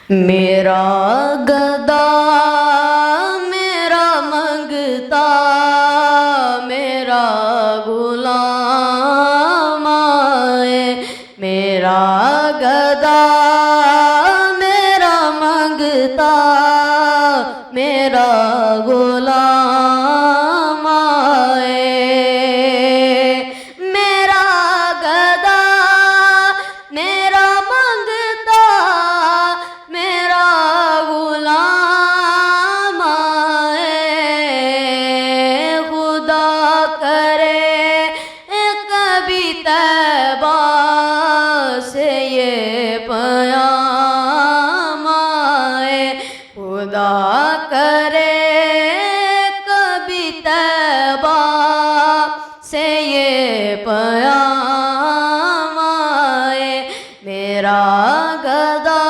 میرا گدا میرا منگتا میرا غلام آئے، میرا گدا میرا منگتا میرا غلام آئے، میرا گدا میرا منگتا میرا غلام آئے، خدا کرے کبھی طیبہ سے یہ پیام آئے، خدا کرے کبھی طیبہ سے یہ پیام آئے، میرا گدا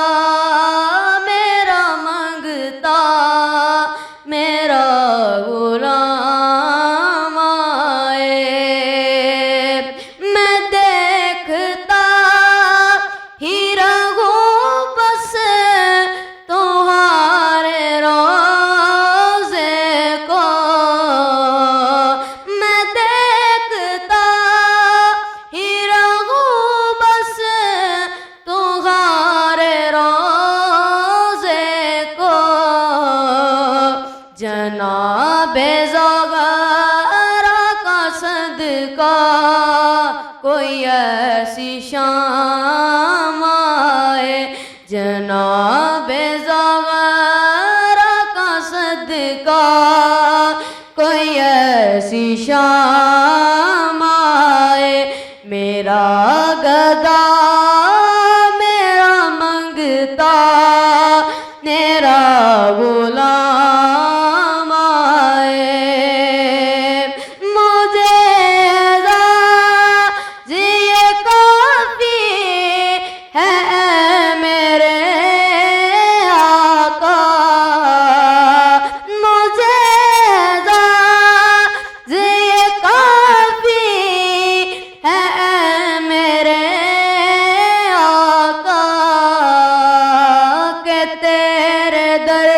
میرا منگتا میرا غلام آئے، میں دیکھتا ہی رہوں بس تمہارے روضے کو، میں دیکھتا ہی رہوں بس تمہارے روضے کو، جناب زغرا کا صدقہ کوئی ایسی شام آئے، جناب زغرا کا صدقہ کوئی ایسی شام آئے، میرا گدا میرا منگتا میرا غلام آئے، مجھے یہ کافی ہے اے میرے آقا، مجھے یہ کافی ہے اے میرے آقا، کہ تیرے در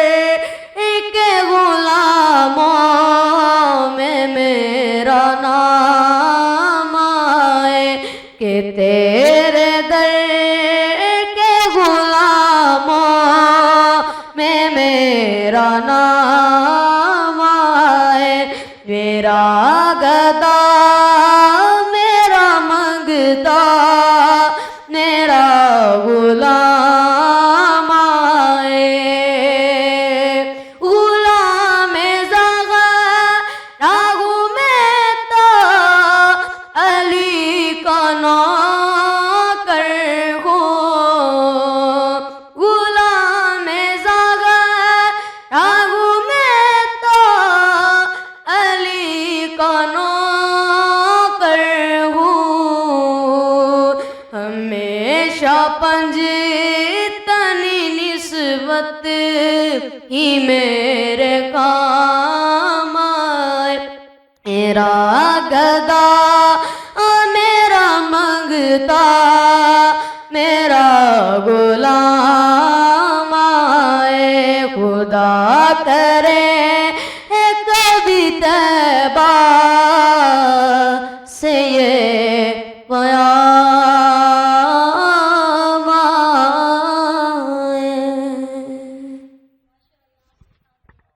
کے غلاموں میں میرا نام آئے، کہ تیرے در کے غلاموں میں میرا نام آئے، میرا گدا میرا منگتا میرا غلام آئے، غلام زغرا ہوں میں تو علی کا نوکر ہوں، غلام زغرا ہوں میں تو علی کا نوکر ہوں، ہمیشہ پنجتنی نسبت ہی میرے کام آئے، میرا گدا میرا منگتا میرا غلام آئے، خدا کرے